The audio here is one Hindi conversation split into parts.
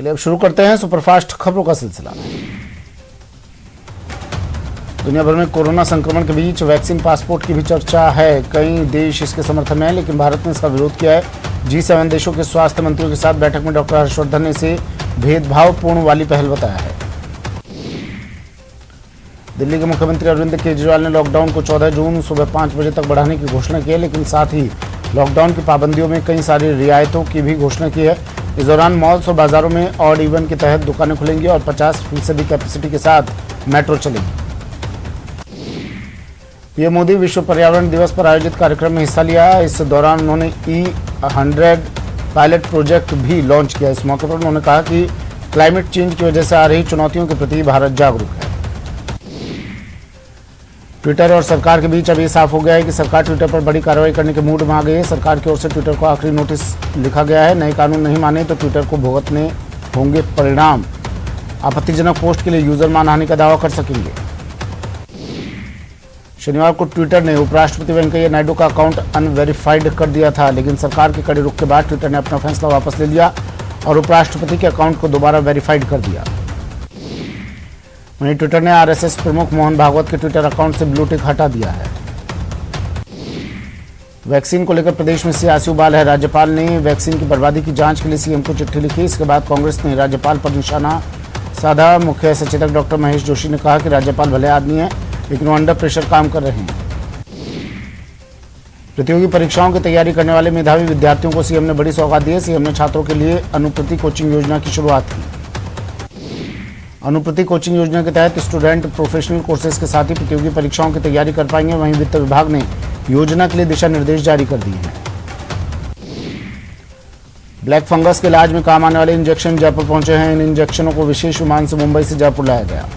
चलिए अब शुरू करते हैं सुपरफास्ट खबरों का सिलसिला। दुनिया भर में कोरोना संक्रमण के बीच वैक्सीन पासपोर्ट की भी चर्चा है। कई देश इसके समर्थन में हैं, लेकिन भारत ने इसका विरोध किया है। G7 देशों के स्वास्थ्य मंत्रियों के साथ बैठक में डॉक्टर हर्षवर्धन ने इसे भेदभावपूर्ण वाली पहल बताया है। दिल्ली के मुख्यमंत्री अरविंद केजरीवाल ने लॉकडाउन को 14 जून सुबह 5 बजे तक बढ़ाने की घोषणा की है, लेकिन साथ ही लॉकडाउन की पाबंदियों में कई सारी रियायतों की भी घोषणा की है। इस दौरान मॉल्स और बाजारों में ऑड इवन के तहत दुकानें खुलेंगी और 50% कैपेसिटी के साथ मेट्रो चलेगी। पीएम मोदी विश्व पर्यावरण दिवस पर आयोजित कार्यक्रम में हिस्सा लिया। इस दौरान उन्होंने E100 पायलट प्रोजेक्ट भी लॉन्च किया। इस मौके पर उन्होंने कहा कि क्लाइमेट चेंज की वजह से आ रही चुनौतियों के प्रति भारत जागरूक है। ट्विटर और सरकार के बीच अब ये साफ हो गया है कि सरकार ट्विटर पर बड़ी कार्रवाई करने के मूड में आ गई है। सरकार की ओर से ट्विटर को आखिरी नोटिस लिखा गया है। नए कानून नहीं माने तो ट्विटर को भुगतने होंगे परिणाम। आपत्तिजनक पोस्ट के लिए यूजर मानहानि का दावा कर सकेंगे। शनिवार को ट्विटर ने उपराष्ट्रपति वेंकैया नायडू का अकाउंट अनवेरिफाइड कर दिया था, लेकिन सरकार के कड़े रुख के बाद ट्विटर ने अपना फैसला वापस ले लिया और उपराष्ट्रपति के अकाउंट को दोबारा वेरीफाइड कर दिया। वहीं ट्विटर ने आरएसएस प्रमुख मोहन भागवत के ट्विटर अकाउंट से ब्लू टिक हटा दिया है। वैक्सीन को लेकर प्रदेश में सियासी उबाल है। राज्यपाल ने वैक्सीन की बर्बादी की जांच के लिए सीएम को चिट्ठी लिखी। इसके बाद कांग्रेस ने राज्यपाल पर निशाना साधा। मुख्य सचेतक डॉक्टर महेश जोशी ने कहा कि राज्यपाल भले आदमी हैं, लेकिन वो अंडर प्रेशर काम कर रहे हैं। प्रतियोगी परीक्षाओं की तैयारी करने वाले मेधावी विद्यार्थियों को सीएम ने बड़ी सौगात दी है। सीएम ने छात्रों के लिए अनुप्रति कोचिंग योजना की शुरुआत की। अनुप्रति कोचिंग योजना के तहत स्टूडेंट प्रोफेशनल कोर्सेज के साथ ही प्रतियोगी परीक्षाओं की तैयारी कर पाएंगे। वहीं वित्त विभाग ने योजना के लिए दिशा निर्देश जारी कर दिए हैं। ब्लैक फंगस के इलाज में काम आने वाले इंजेक्शन जयपुर पहुंचे हैं। इन इंजेक्शनों को विशेष विमान से मुंबई से जयपुर लाया गया।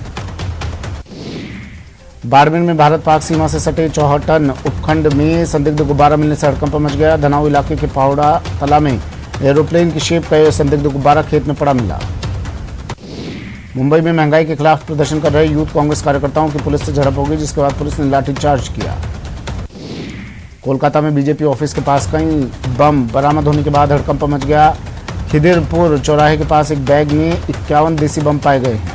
बाड़मेर में भारत पाक सीमा से सटे चौहटन उपखंड में संदिग्ध गुब्बारा मिलने से हड़कंप मच गया। धनाऊ इलाके के पावड़ा तला में एरोप्लेन की शेप का यह संदिग्ध गुब्बारा खेत में पड़ा मिला। मुंबई में महंगाई के खिलाफ प्रदर्शन कर रहे यूथ कांग्रेस कार्यकर्ताओं की पुलिस से झड़प हो गई, जिसके बाद पुलिस ने लाठीचार्ज किया। कोलकाता में बीजेपी ऑफिस के पास कई बम बरामद होने के बाद हड़कंप मच गया। खिदिरपुर चौराहे के पास एक बैग में 51 देसी बम पाए गए हैं।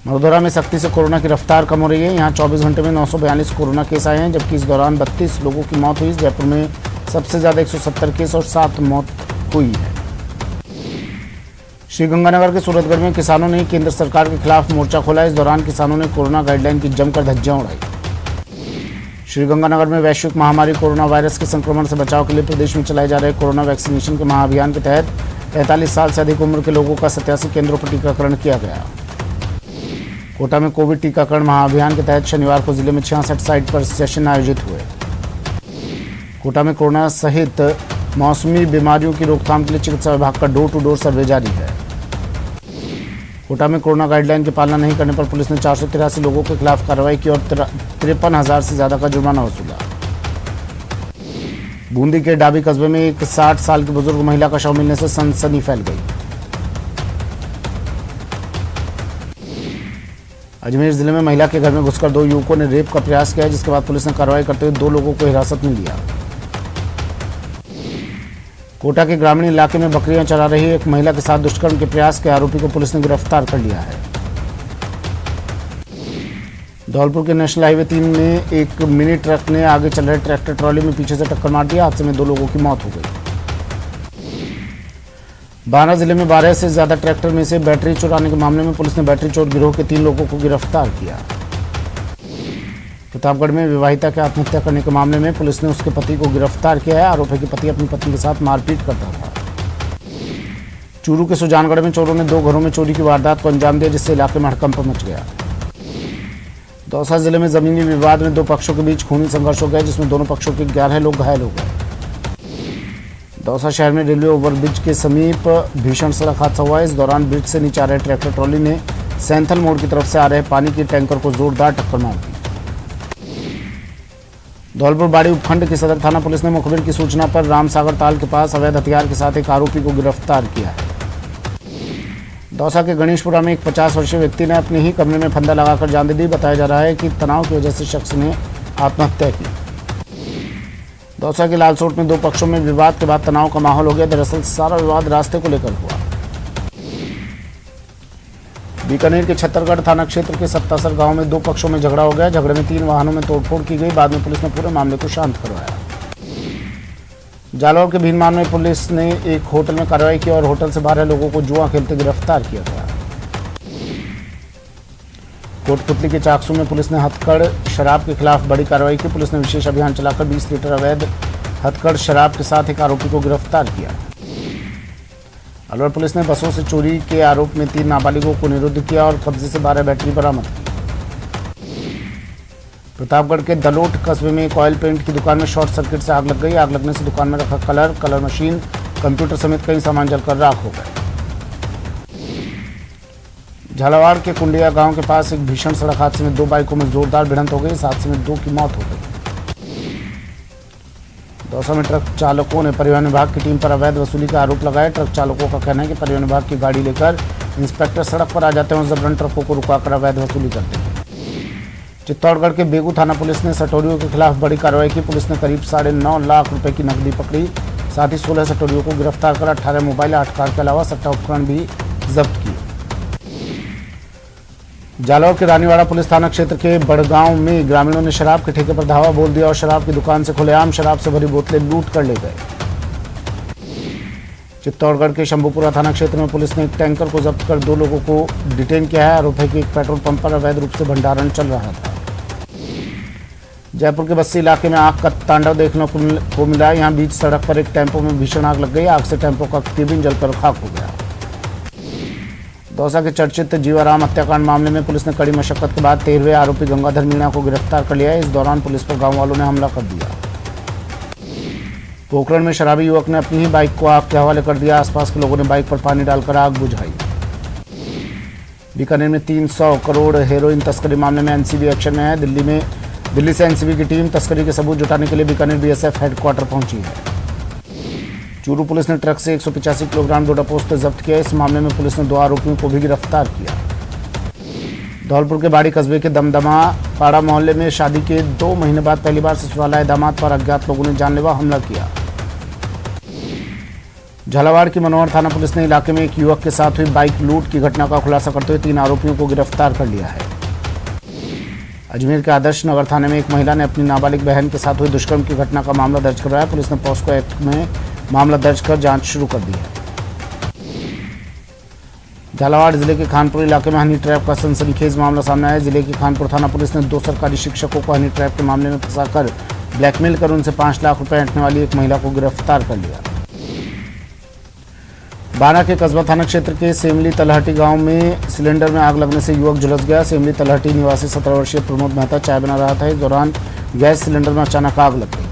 मधुरा में सख्ती से कोरोना की रफ्तार कम हो रही है। यहाँ 24 घंटे में 942 कोरोना केस आए हैं, जबकि इस दौरान 32 लोगों की मौत हुई। जयपुर में सबसे ज्यादा 170 केस और 7 मौत हुई है। श्रीगंगानगर के सूरतगढ़ में किसानों ने केंद्र सरकार के खिलाफ मोर्चा खोला। इस दौरान किसानों ने कोरोना गाइडलाइन की जमकर धज्जियां उड़ाई। श्रीगंगानगर में वैश्विक महामारी कोरोना वायरस के संक्रमण से बचाव के लिए प्रदेश में चलाए जा रहे कोरोना वैक्सीनेशन के महाअभियान के तहत 45 साल से अधिक उम्र के लोगों का 87 केंद्रों पर टीकाकरण किया गया। कोटा में कोविड टीकाकरण महाअभियान के तहत शनिवार को जिले में 66 साइट पर सेशन आयोजित हुए। कोटा में कोरोना सहित मौसमी बीमारियों की रोकथाम के लिए चिकित्सा विभाग का डोर टू डोर सर्वे जारी है। कोटा में कोरोना गाइडलाइन की पालना नहीं करने पर पुलिस ने 483 लोगों के खिलाफ कार्रवाई की और 53,000 से ज्यादा का जुर्माना वसूला। बूंदी के डाबी कस्बे में एक 60 साल की बुजुर्ग महिला का शव मिलने से सनसनी फैल गई। अजमेर जिले में महिला के घर में घुसकर 2 युवकों ने रेप का प्रयास किया, जिसके बाद पुलिस ने कार्रवाई करते हुए 2 लोगों को हिरासत में लिया। कोटा के ग्रामीण इलाके में बकरियां चरा रही एक महिला के साथ दुष्कर्म के प्रयास के आरोपी को पुलिस ने गिरफ्तार कर लिया है। धौलपुर के नेशनल हाईवे 3 में एक मिनी ट्रक ने आगे चल रहे ट्रैक्टर ट्रॉली में पीछे से टक्कर मार दिया। हादसे में 2 लोगों की मौत हो गई। बारां जिले में 12 से ज्यादा ट्रैक्टर में से बैटरी चुराने के मामले में पुलिस ने बैटरी चोर गिरोह के 3 लोगों को गिरफ्तार किया। प्रतापगढ़ में विवाहिता के आत्महत्या करने के मामले में पुलिस ने उसके पति को गिरफ्तार किया है। आरोप है कि पति अपनी पत्नी के साथ मारपीट करता था। चूरू के सुजानगढ़ में चोरों ने 2 घरों में चोरी की वारदात को अंजाम दिया, जिससे इलाके में हड़कंप मच गया। दौसा जिले में जमीनी विवाद में 2 पक्षों के बीच खूनी संघर्ष हो गया, जिसमें दोनों पक्षों के 11 लोग घायल हो गए। दौसा शहर में रेलवे ओवरब्रिज के समीप भीषण सड़क हादसा हुआ। इस दौरान ब्रिज से नीचे आ रहे ट्रैक्टर ट्रॉली ने सैंथल मोड़ की तरफ से आ रहे पानी के टैंकर को जोरदार टक्कर मार दी। धौलपुर बाड़ी उपखंड की सदर थाना पुलिस ने मुखबिर की सूचना पर रामसागर ताल के पास अवैध हथियार के साथ एक आरोपी को गिरफ्तार किया है। दौसा के गणेशपुरा में एक 50 वर्षीय व्यक्ति ने अपने ही कमरे में फंदा लगाकर जान दे दी। बताया जा रहा है कि तनाव की वजह से शख्स ने आत्महत्या की। दौसा के लालसोट में दो पक्षों में विवाद के बाद तनाव का माहौल हो गया। दरअसल सारा विवाद रास्ते को लेकर हुआ। बीकानेर के छत्तरगढ़ थाना क्षेत्र के सत्तासर गांव में दो पक्षों में झगड़ा हो गया। झगड़े में 3 वाहनों में तोड़फोड़ की गई। बाद में पुलिस ने पूरे मामले को शांत करवाया। जालौर के भीनमार में पुलिस ने एक होटल में कार्रवाई की और होटल से 12 लोगों को जुआ खेलते गिरफ्तार किया गया। कोटपुतली के चाकसू में पुलिस ने हथकड़ शराब के खिलाफ बड़ी कार्रवाई की। पुलिस ने विशेष अभियान चलाकर 20 लीटर अवैध हथकड़ शराब के साथ एक आरोपी को गिरफ्तार किया। अलवर पुलिस ने बसों से चोरी के आरोप में 3 नाबालिगों को निरुद्ध किया और कब्जे से 12 बैटरी बरामद की। प्रतापगढ़ के दलोट कस्बे में एक ऑयल पेंट की दुकान में शॉर्ट सर्किट से आग लग गई। आग लगने से दुकान में रखा कलर मशीन, कंप्यूटर समेत कई सामान जलकर राख हो गए। झालावाड़ के कुंडिया गांव के पास एक भीषण सड़क हादसे में 2 बाइकों में जोरदार भिड़ंत हो गई। इस हादसे में 2 की मौत हो गई। दौसा में ट्रक चालकों ने परिवहन विभाग की टीम पर अवैध वसूली का आरोप लगाया। ट्रक चालकों का कहना है कि परिवहन विभाग की गाड़ी लेकर इंस्पेक्टर सड़क पर आ जाते हैं और जबरन ट्रकों को रुकाकर अवैध वसूली करते हैं। चित्तौड़गढ़ के बेगू थाना पुलिस ने सटोरियों के खिलाफ बड़ी कार्रवाई की। पुलिस ने करीब 9.5 लाख रुपए की नकदी पकड़ी। साथ ही 16 सटोरियों को गिरफ्तार कर 18 मोबाइल, 8 कार के अलावा सट्टा उपकरण भी जब्त किए। जालौर के रानीवाड़ा पुलिस थाना क्षेत्र के बड़गांव में ग्रामीणों ने शराब के ठेके पर धावा बोल दिया और शराब की दुकान से खुलेआम शराब से भरी बोतलें लूट कर ले गए। चित्तौड़गढ़ के शंभूपुरा थाना क्षेत्र में पुलिस ने एक टैंकर को जब्त कर 2 लोगों को डिटेन किया है। आरोप है कि एक पेट्रोल पंप पर अवैध रूप से भंडारण चल रहा था। जयपुर के बस्सी इलाके में आग का तांडव देखने को मिला। यहां बीच सड़क पर एक टेम्पो में भीषण आग लग गई। आग से टेम्पो का केबिन जलकर खाक हो गया। दौसा के चर्चित जीवाराम हत्याकांड मामले में पुलिस ने कड़ी मशक्कत के बाद 13वें आरोपी गंगाधर मीणा को गिरफ्तार कर लिया है। इस दौरान पुलिस पर गांव वालों ने हमला कर दिया। पोखरण में शराबी युवक ने अपनी ही बाइक को आग के हवाले कर दिया। आसपास के लोगों ने बाइक पर पानी डालकर आग बुझाई। बीकानेर में 300 करोड़ हेरोइन तस्करी मामले में एनसीबी एक्शन में है। दिल्ली से एनसीबी की टीम तस्करी के सबूत जुटाने के लिए बीकानेर बीएसएफ हेडक्वार्टर पहुंची है। चूरू पुलिस ने ट्रक से 185 किलोग्राम डोडा पोस्त जब्त किया। इस मामले में पुलिस ने 2 आरोपियों को भी गिरफ्तार किया। धौलपुर के बाड़ी कस्बे के दमदमा पाड़ा मोहल्ले में शादी के 2 महीने बाद पहली बार ससुराल आए दामाद पर अज्ञात लोगों ने जानलेवा हमला किया। झालावाड़ की मनोहर थाना पुलिस ने इलाके में एक युवक के साथ हुई बाइक लूट की घटना का खुलासा करते हुए 3 आरोपियों को गिरफ्तार कर लिया है। अजमेर के आदर्श नगर थाने में एक महिला ने अपनी नाबालिग बहन के साथ हुई दुष्कर्म की घटना का मामला दर्ज करवाया। पुलिस ने पॉस्को एक्ट में मामला दर्ज कर जांच शुरू कर दी है। झालावाड़ जिले के खानपुर इलाके में हनी ट्रैप का सनसनीखेज मामला सामने आया। जिले की खानपुर थाना पुलिस ने 2 सरकारी शिक्षकों को हनी ट्रैप के मामले में फंसाकर ब्लैकमेल कर उनसे 5 लाख रुपए ऐंठने वाली एक महिला को गिरफ्तार कर लिया। बाना के कस्बा थाना क्षेत्र के सेमली तलहटी गांव में सिलेंडर में आग लगने से युवक झुलस गया। सेमली तलहटी निवासी 17 वर्षीय प्रमोद मेहता चाय बना रहा था। इस दौरान गैस सिलेंडर में अचानक आग लग गई।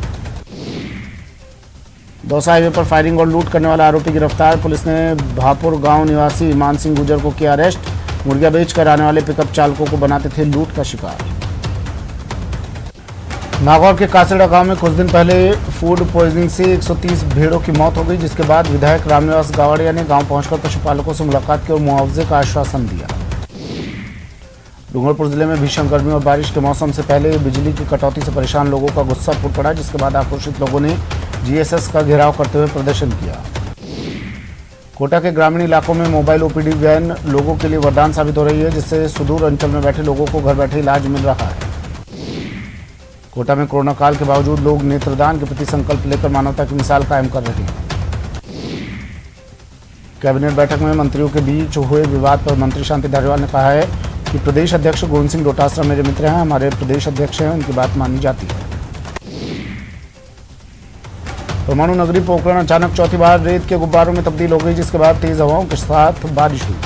दौसा हाईवे पर फायरिंग और लूट करने वाला आरोपी गिरफ्तार। पुलिस ने भापुर गांव निवासी मान सिंह गुजर को किया अरेस्ट। मुर्गिया बेचकर आने वाले पिकअप चालकों को बनाते थे लूट का शिकार। नागौर के कासड़ा गांव में कुछ दिन पहले फूड पॉइजनिंग से 130 भेड़ों की मौत हो गई, जिसके बाद विधायक रामनिवास गावड़िया ने गांव पहुंचकर पशुपालकों से मुलाकात की और मुआवजे का आश्वासन दिया। डूंगरपुर जिले में भीषण गर्मी और बारिश के मौसम से पहले बिजली की कटौती से परेशान लोगों का गुस्सा फूट पड़ा, जिसके बाद आक्रोशित लोगों ने जीएसएस का घेराव करते हुए प्रदर्शन किया। कोटा के ग्रामीण इलाकों में मोबाइल ओपीडी वैन लोगों के लिए वरदान साबित हो रही है, जिससे सुदूर अंचल में बैठे लोगों को घर बैठे इलाज मिल रहा है। कोटा में कोरोना काल के बावजूद लोग नेत्रदान के प्रति संकल्प लेकर मानवता की मिसाल कायम कर रहे हैं। कैबिनेट बैठक में मंत्रियों के बीच हुए विवाद पर मंत्री शांति धारीवाल ने कहा है कि प्रदेश अध्यक्ष गोविंद सिंह डोटासरा मेरे मित्र हैं, हमारे प्रदेश अध्यक्ष हैं, उनकी बात मानी जाती है। परमाणु नगरी पोखरण अचानक चौथी बार रेत के गुब्बारों में तब्दील हो गई, जिसके बाद तेज हवाओं के साथ बारिश हुई।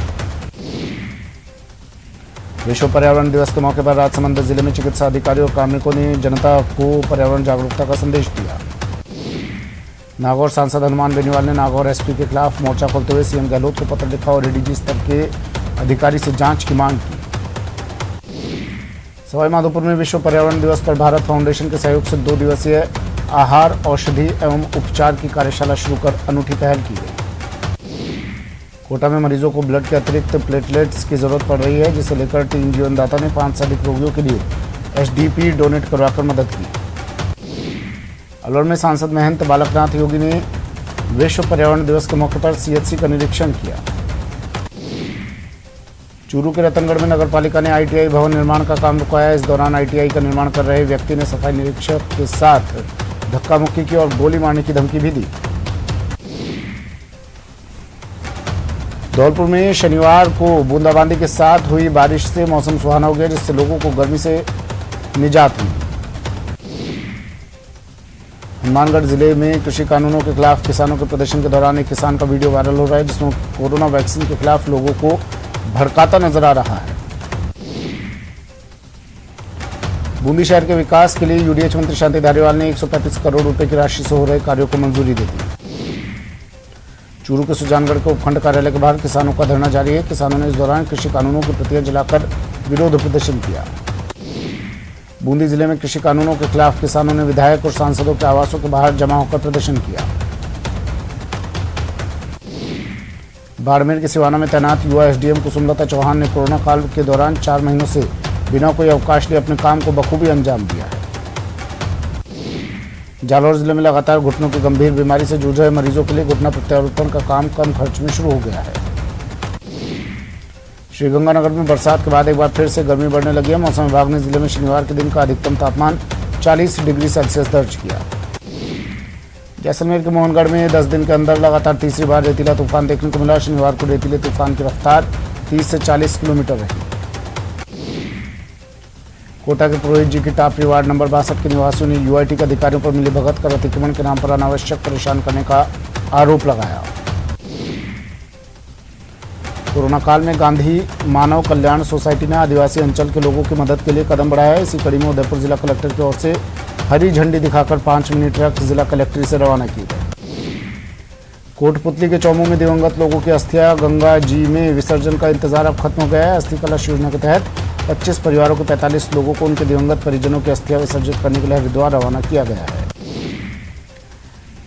विश्व पर्यावरण दिवस के मौके पर राजसमंद जिले में चिकित्सा अधिकारियों और कार्मिकों ने जनता को पर्यावरण जागरूकता का संदेश दिया। नागौर सांसद हनुमान बेनीवाल ने नागौर एसपी के खिलाफ मोर्चा खोलते हुए सीएम गहलोत को पत्र लिखा और एडीजी स्तर के अधिकारी से जांच की मांग की। सवाईमाधोपुर में विश्व पर्यावरण दिवस पर भारत फाउंडेशन के सहयोग से 2 दिवसीय आहार, औषधि एवं उपचार की कार्यशाला शुरू कर अनूठी पहल की गई। कोटा में मरीजों को ब्लड के अतिरिक्त प्लेटलेट्स की जरूरत पड़ रही है, जिसे लेकर टीम जीवनदाता ने 5 से अधिक रोगियों के लिए एचडीपी डोनेट करवाकर मदद की। अलवर में सांसद महंत बालकनाथ योगी ने विश्व पर्यावरण दिवस के मौके पर सीएचसी का निरीक्षण किया। चूरू के रतनगढ़ में नगरपालिका ने आईटीआई भवन निर्माण का काम रुकवाया। इस दौरान आईटीआई का निर्माण कर रहे व्यक्ति ने सफाई निरीक्षक के साथ धक्का मुक्की की और गोली मारने की धमकी भी दी। धौलपुर में शनिवार को बूंदाबांदी के साथ हुई बारिश से मौसम सुहाना हो गया, जिससे लोगों को गर्मी से निजात मिली। हनुमानगढ़ जिले में कृषि कानूनों के खिलाफ किसानों के प्रदर्शन के दौरान एक किसान का वीडियो वायरल हो रहा है, जिसमें कोरोना वैक्सीन के खिलाफ लोगों को भड़काता नजर आ रहा है। बूंदी शहर के विकास के लिए यूडीएच मंत्री शांति धारीवाल ने 135 करोड़ रुपए की राशि से हो रहे कार्यों को मंजूरी दे दी। चूरू के सुजानगढ़ के उपखंड कार्यालय के बाहर किसानों का धरना जारी है। किसानों ने इस दौरान कृषि कानूनों की प्रतियां जलाकर विरोध प्रदर्शन किया। बूंदी जिले में कृषि कानूनों के खिलाफ किसानों ने विधायक और सांसदों के आवासों के बाहर जमा होकर प्रदर्शन किया। बाड़मेर के सिवाना में तैनात युवा एसडीएम कुसुमलता चौहान ने कोरोना काल के दौरान 4 महीनों से बिना कोई अवकाश लिए अपने काम को बखूबी अंजाम दिया है। जालौर जिले में लगातार घुटनों की गंभीर बीमारी से जूझ रहे मरीजों के लिए घुटना प्रत्यारोपण का काम कम खर्च में शुरू हो गया है। श्रीगंगानगर में बरसात के बाद एक बार फिर से गर्मी बढ़ने लगी है। मौसम विभाग ने जिले में शनिवार के दिन का अधिकतम तापमान 40 डिग्री सेल्सियस दर्ज किया। जैसलमेर के मोहनगढ़ में 10 दिन के अंदर लगातार तीसरी बार रेतीला तूफान देखने को मिला। शनिवार को रेतीले तूफान की रफ्तार 30 से 40 किलोमीटर रही। कोटा के पुरोहित जी की टापरी वार्ड नंबर 62 के निवासियों ने यूआईटी के अधिकारियों पर मिलीभगत कर अतिक्रमण के नाम पर अनावश्यक परेशान करने का आरोप लगाया। कोरोना काल में गांधी मानव कल्याण सोसाइटी ने आदिवासी अंचल के लोगों की मदद के लिए कदम बढ़ाया है। इसी कड़ी में उदयपुर जिला कलेक्टर की ओर से हरी झंडी दिखाकर 5 मिनी ट्रक जिला कलेक्ट्रेट से रवाना किए गए। कोटपुतली के चौमू में दिवंगत लोगों की अस्थियां गंगा जी में विसर्जन का इंतजार अब खत्म हो गया है। अस्थि कलश योजना के तहत 25 परिवारों के 45 लोगों को उनके दिवंगत परिजनों की अस्थियां विसर्जित करने के लिए हरिद्वार रवाना किया गया है।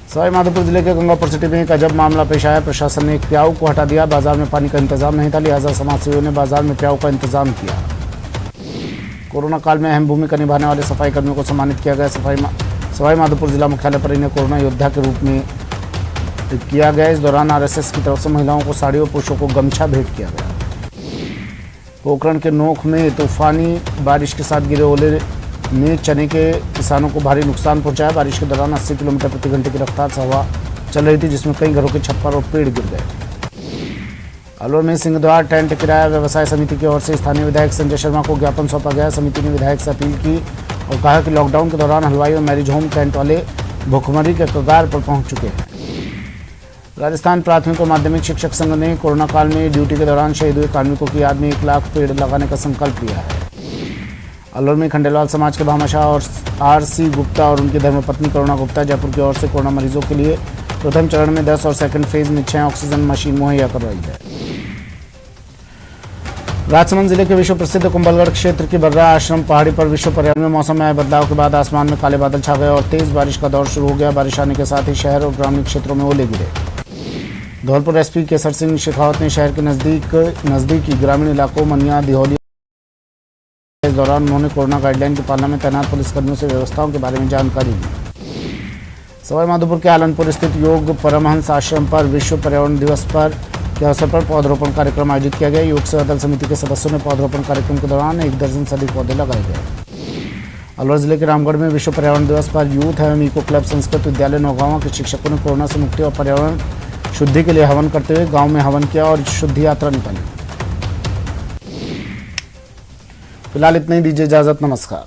सवाई माधोपुर जिले के गंगापुर सिटी में एक अजब मामला पेश आया। प्रशासन ने एक प्याऊ को हटा दिया। बाजार में पानी का इंतजाम नहीं था, लिहाजा समाजसेवियों ने बाजार में प्याऊ का इंतजाम किया। कोरोना काल में अहम भूमिका निभाने वाले सफाई कर्मियों को सम्मानित किया गया। सवाई माधोपुर जिला मुख्यालय पर इन्हें कोरोना योद्धा के रूप में किया गया। इस दौरान आरएसएस की तरफ से महिलाओं को साड़ी और पुरुषों को गमछा भेंट किया गया। पोखरण के नोख में तूफानी बारिश के साथ गिरे ओले ने चने के किसानों को भारी नुकसान पहुंचाया। बारिश के दौरान 80 किलोमीटर प्रति घंटे की रफ्तार से हवा चल रही थी, जिसमें कई घरों के छप्पर और पेड़ गिर गए। अलवर में सिंहद्वार टेंट किराया व्यवसाय समिति की ओर से स्थानीय विधायक संजय शर्मा को ज्ञापन सौंपा गया। समिति ने विधायक से अपील की और कहा कि लॉकडाउन के दौरान हलवाई और मैरिज होम टेंट वाले भुखमरी के कगार पर पहुंच चुके हैं। राजस्थान प्राथमिक और माध्यमिक शिक्षक संघ ने कोरोना काल में ड्यूटी के दौरान शहीद हुए कार्मिकों की याद में 1 लाख पेड़ लगाने का संकल्प लिया है। अलवर में खंडेलवाल समाज के भामाशाह और आरसी गुप्ता और उनकी धर्मपत्नी करुणा गुप्ता जयपुर की ओर से कोरोना मरीजों के लिए प्रथम चरण में 10 और सेकंड फेज में 6 ऑक्सीजन मशीन मुहैया करवाई है। राजसमंद जिले के विश्व प्रसिद्ध कुंभलगढ़ क्षेत्र की बर्रा आश्रम पहाड़ी पर विश्व पर्यावरण में मौसम में आए बदलाव के बाद आसमान में काले बादल छा गए और तेज बारिश का दौर शुरू हो गया। बारिश आने के साथ ही शहर और ग्रामीण क्षेत्रों में ओले गिरे। धौलपुर एसपी केसर सिंह शेखावत ने शहर के नजदीकी ग्रामीण इलाकों मनिया दिहोली इस दौरान उन्होंने कोरोना गाइडलाइन की पालना में तैनात पुलिसकर्मियों से व्यवस्थाओं के बारे में जानकारी दी। सवाई माधोपुर के आलनपुर स्थित योग परमहंस आश्रम पर विश्व पर्यावरण दिवस के अवसर पर पौधरोपण कार्यक्रम आयोजित किया गया। योग सेवा दल समिति के सदस्यों ने पौधरोपण कार्यक्रम के दौरान 1 दर्जन से अधिक पौधे लगाए गए। अलवर जिले के रामगढ़ में विश्व पर्यावरण दिवस पर यूथ एवं इको क्लब संस्कृत विद्यालय नौगांवा के शिक्षकों ने कोरोना से मुक्ति और पर्यावरण शुद्धि के लिए हवन करते हुए गांव में हवन किया और शुद्धि यात्रा निकाली। फिलहाल इतना ही, दीजिए इजाजत, नमस्कार।